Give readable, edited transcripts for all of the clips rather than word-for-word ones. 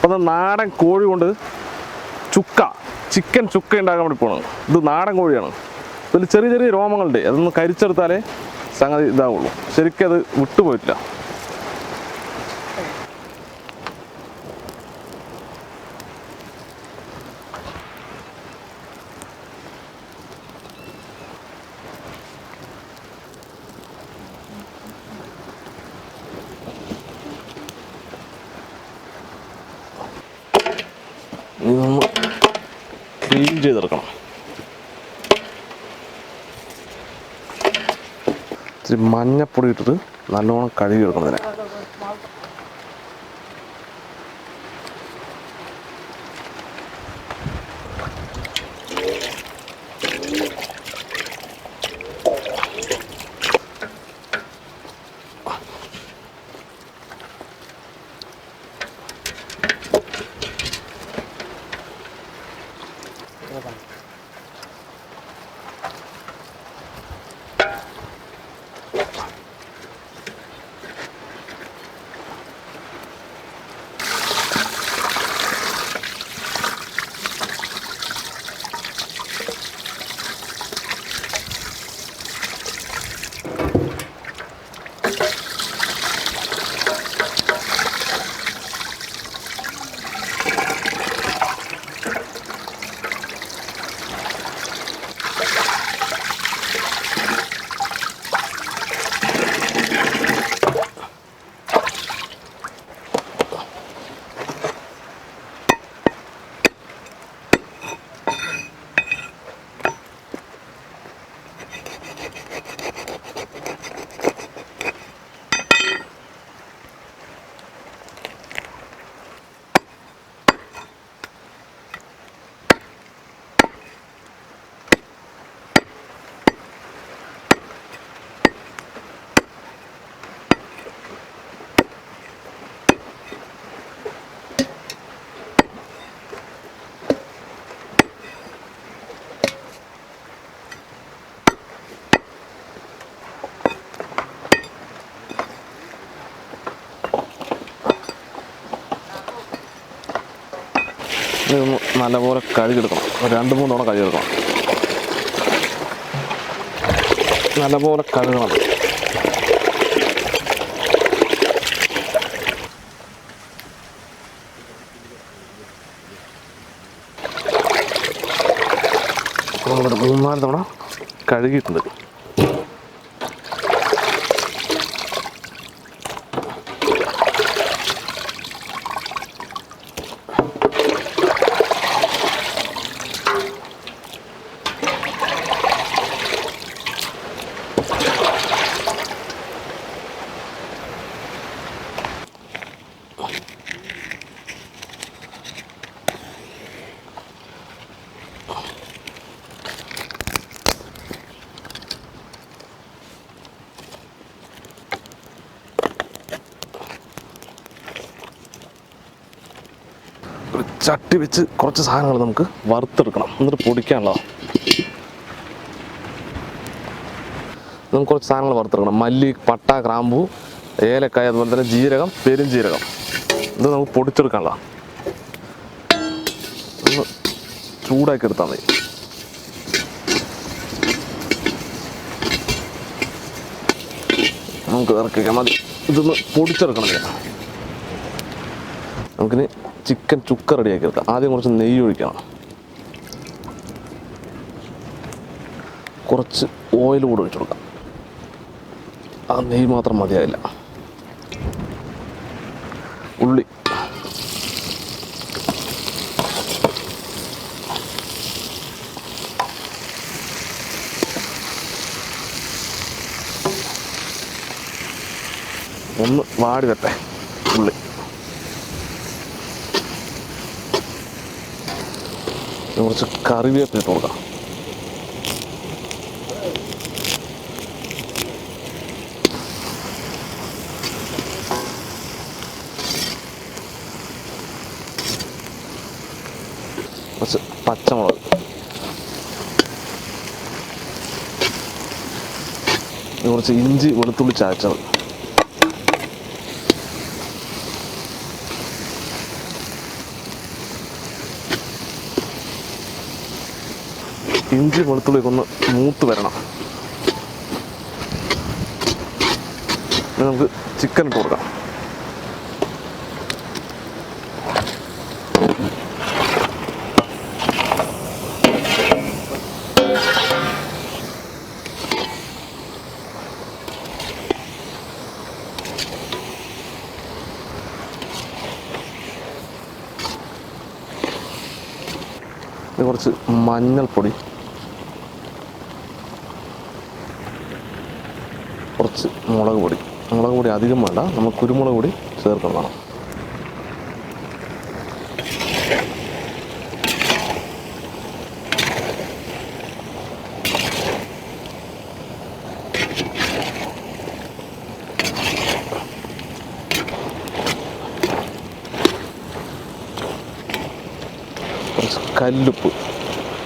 അപ്പോൾ നാടൻ കോഴി കൊണ്ട് ചുക്ക, ചിക്കൻ ചുക്ക ഉണ്ടാക്കാൻ വേണ്ടി പോകണം. ഇത് നാടൻ കോഴിയാണ്. ഇതിൽ ചെറിയ ചെറിയ രോമങ്ങളുണ്ട്. അതൊന്ന് കരിച്ചെടുത്താലേ സംഗതി ഇതാവുള്ളൂ. ശരിക്കും അത് വിട്ടുപോയിട്ടില്ല. ഇതൊന്ന് ക്ലീൻ ചെയ്തെടുക്കണം. ഇച്ചിരി മഞ്ഞപ്പൊടി ഇട്ടിട്ട് നല്ലോണം കഴുകിയെടുക്കണം ഇതിനെ. ഇതൊന്ന് നല്ലപോലെ കഴുകിയെടുക്കണം. 2-3 തവണ കഴുകിയെടുക്കണം. നല്ലപോലെ കഴുകണം. നമ്മൾ 3-4 തവണ കഴുകിയിട്ടുണ്ട്. ചട്ടി വെച്ച് കുറച്ച് സാധനങ്ങൾ നമുക്ക് വറുത്തെടുക്കണം. എന്നിട്ട് പൊടിക്കാനുള്ളതാണ്. നമുക്ക് കുറച്ച് സാധനങ്ങൾ വറുത്തെടുക്കണം. മല്ലി, പട്ട, ഗ്രാമ്പൂ, ഏലക്കായ, അതുപോലെ തന്നെ ജീരകം, പെരുംജീരകം. ഇത് നമുക്ക് പൊടിച്ചെടുക്കാനുള്ളതാണ്. ഒന്ന് ചൂടാക്കി എടുത്താൽ മതി. നമുക്ക് ഇറക്കിക്കാൻ മതി. ഇതൊന്ന് പൊടിച്ചെടുക്കണം. നമുക്കിനി ചിക്കൻ ചുക്ക റെഡിയാക്കി എടുക്കാം. ആദ്യം കുറച്ച് നെയ്യ് ഒഴിക്കണം. കുറച്ച് ഓയിൽ കൂടെ ഒഴിച്ചു കൊടുക്കാം. ആ നെയ്യ് മാത്രം മതിയായില്ല. ഉള്ളി, ഒന്ന് വാടി വരട്ടെ. ഉള്ളി കുറച്ച് കറിവേപ്പില ഇട്ട് കൊടുക്കാം. കുറച്ച് പച്ചമുളക്, കുറച്ച് ഇഞ്ചി വെളുത്തുള്ളി ചതച്ചത്, ഇഞ്ചി വെളുത്തുള്ളിയൊക്കെ ഒന്ന് മൂത്ത് വരണം. ഇനി നമുക്ക് ചിക്കൻ ഇട്ട് കൊടുക്കാം. കുറച്ച് മഞ്ഞൾപ്പൊടി, കുറച്ച് മുളക് പൊടി അധികം വേണ്ട, നമ്മൾ കുരുമുളക് പൊടി ചേർക്കുന്നതാണ്. കുറച്ച്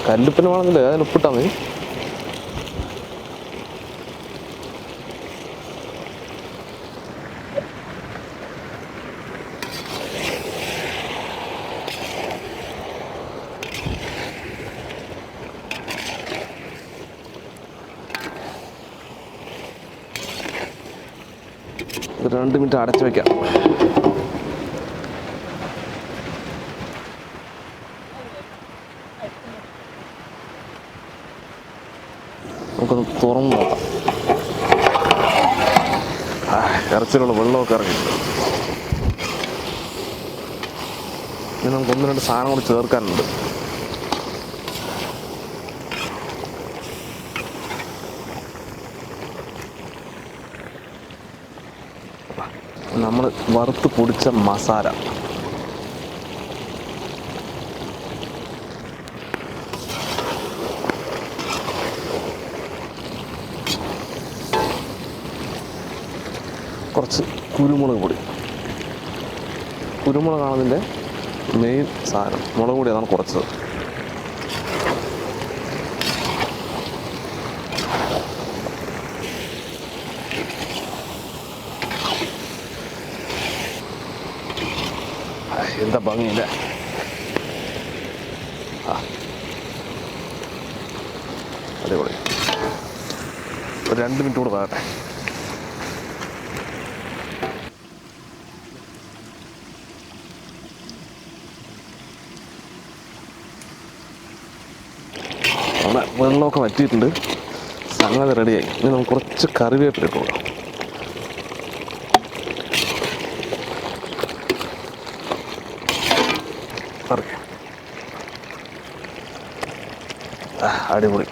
കല്ലുപ്പിന് വേണമെന്നില്ല, അതിന് ഉപ്പിട്ടാൽ മതി. ഒരു 2 മിനിറ്റ് അടച്ചു വയ്ക്കാം. നമുക്കൊന്ന് തുറന്ന് നോക്കാം. ഇറച്ചിലുള്ള വെള്ളമൊക്കെ ഇറങ്ങിയിട്ടുണ്ട്. ഇനി നമുക്ക് 1-2 സാധനം കൂടി ചേർക്കാനുണ്ട്. നമ്മൾ വറുത്ത് പൊടിച്ച മസാല, കുറച്ച് കുരുമുളകാണ് ഇതിൻ്റെ മെയിൻ സാധനം. മുളക് പൊടി അതാണ് കുറച്ചത്. എന്താ ഭംഗിയില്ലേ? അടിപൊളി. ഒരു 2 മിനിറ്റ് കൂടെ വേകട്ടെ. നമ്മുടെ വെള്ളമൊക്കെ വറ്റിയിട്ടുണ്ട്, സംഗതി റെഡിയായി. ഇനി നമുക്ക് കുറച്ച് കറിവേപ്പില ഇട്ട് കൊടുക്കാം. അടിപൊളി.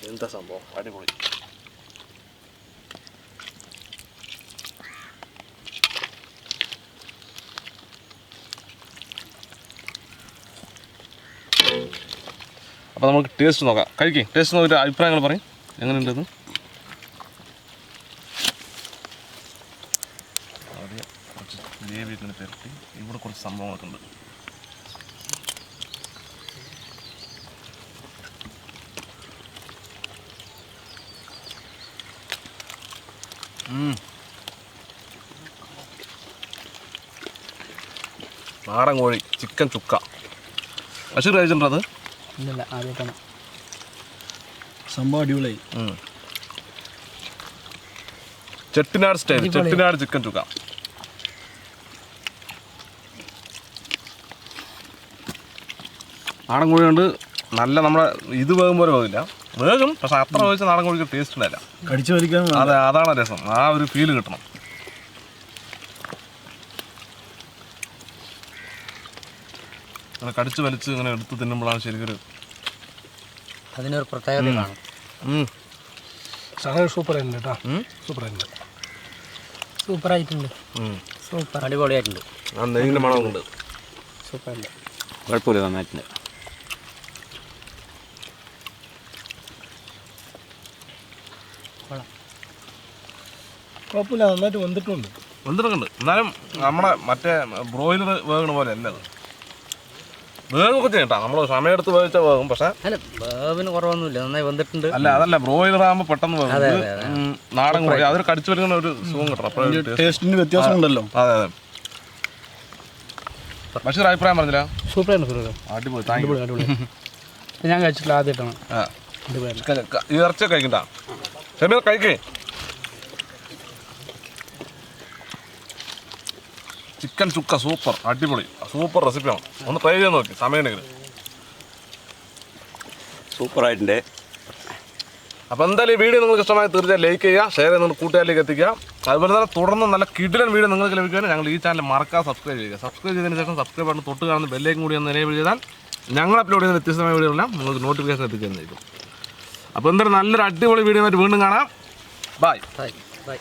എന്താ സംഭവം? അടിപൊളി. അപ്പോൾ നമുക്ക് ടേസ്റ്റ് നോക്കാം. കഴിക്കും. ടേസ്റ്റ് നോക്കിയിട്ട് അഭിപ്രായങ്ങൾ പറയും, എങ്ങനെയുണ്ടെന്ന്. ആദ്യം കുറച്ച് ഗ്രേവിയൊക്കെ പുരട്ടി ഇവിടെ കുറച്ച് സംഭവങ്ങളൊക്കെ ഉണ്ട്. നാടൻ കോഴി ചിക്കൻ ചുക്ക. ബഷീർ കഴിച്ചിട്ടുണ്ടോ അത്? ഇല്ല, ആദ്യമായിട്ടാണ്. സംഭവം അടിപൊളിയായി. Chettinad style, Chettinad chicken chukka. നാടൻ കോഴി കൊണ്ട് നല്ല നമ്മുടെ ഇത് വേകുമ്പോൾ വേകില്ല, വേഗം. പക്ഷെ അത്ര വേവിച്ച നാടൻ കോഴിക്ക് ടേസ്റ്റ് ഉണ്ടായില്ല. കടിച്ചു വലിക്കാൻ. അതെ, അതാണ് രസം. ആ ഒരു ഫീല് കിട്ടണം. അങ്ങനെ കടിച്ച് വലിച്ച് ഇങ്ങനെ എടുത്ത് തിന്നുമ്പോഴാണ് ശരിക്കൊരു അതിനൊരു പ്രത്യേകത കാണും. സാധനം സൂപ്പറായിട്ടുണ്ട് കേട്ടോ. സൂപ്പറായിട്ടുണ്ട്. സൂപ്പറായിട്ടുണ്ട്. സൂപ്പർ അടിപൊളിയായിട്ടുണ്ട്. ആ നെയ്യിൻ്റെ മണമുണ്ട്. സൂപ്പറുണ്ട്. കുഴപ്പമില്ല, നന്നായിട്ടുണ്ട്. കുഴപ്പമില്ല, നന്നായിട്ട് വന്നിട്ടുണ്ട്. വെന്തിട്ടുണ്ട്. എന്നാലും നമ്മുടെ മറ്റേ ബ്രോയിലർ വേകണ പോലെ അല്ല അത്. വേഗമൊക്കെ ചെയ്യട്ടാ, നമ്മൾ സമയമെടുത്ത് വേവിച്ചാൽ വേകും. പക്ഷേ അല്ല വേവിന് കുറവൊന്നുമില്ല, നന്നായി വെന്തിട്ടുണ്ട്. അല്ല അതല്ല, ബ്രോയിലർ ആകുമ്പോൾ പെട്ടെന്ന് വേകും. നാടൻ കോഴി അതൊരു കടിച്ചു വരുന്ന ഒരു സുഖം കിട്ടണം. അപ്പോൾ ടേസ്റ്റിന് വ്യത്യാസം ഉണ്ടല്ലോ. അതെ അതെ. ബഷീർ അഭിപ്രായം പറഞ്ഞില്ല? സൂപ്പറായിരുന്നു സൂപ്പർ. അടിപൊളി, താങ്ക് യു. അടിപൊളി. ഞാൻ കഴിച്ചിട്ടില്ല, ആദ്യമായിട്ടാണ്. ഈ ഇറച്ചി കഴിക്കണ്ട, ഷമീർ കഴിക്കേ. ചിക്കൻ ചുക്ക സൂപ്പർ, അടിപൊളി, സൂപ്പർ റെസിപ്പിയാണ്. ഒന്ന് ട്രൈ ചെയ്ത് നോക്കി സമയമുണ്ടെങ്കിൽ. സൂപ്പറായിട്ടുണ്ട്. അപ്പോൾ എന്തായാലും ഈ വീഡിയോ നിങ്ങൾക്ക് ഇഷ്ടമായി തീർച്ചയായും ലൈക്ക് ചെയ്യുക, ഷെയർ ചെയ്ത് നിങ്ങൾ കൂട്ടുകാരിലേക്ക് എത്തിക്കുക. അതുപോലെ തന്നെ തുടർന്ന് നല്ല കിടിലൻ വീഡിയോ നിങ്ങൾക്ക് ലഭിക്കുകയാണ്. ഞങ്ങൾ ഈ ചാനൽ മറക്കാതെ സബ്സ്ക്രൈബ് ചെയ്യുക. സബ്സ്ക്രൈബ് ചെയ്തതിന് ശേഷം സബ്സ്ക്രൈബ് ബട്ടൺ തൊട്ട് കാണുന്ന ബെല്ലേക്കും കൂടി ഒന്ന് എനേബിൾ ചെയ്താൽ ഞങ്ങൾ അപ്ലോഡ് ചെയ്യുന്ന വ്യത്യസ്തമായ വീഡിയോ എല്ലാം നിങ്ങൾക്ക് നോട്ടിഫിക്കേഷൻ എത്തിക്കുന്നതായിരിക്കും. അപ്പോൾ എന്തായാലും നല്ലൊരു അടിപൊളി വീഡിയോ ആയിട്ട് വീണ്ടും കാണാം. ബൈ. ബൈ.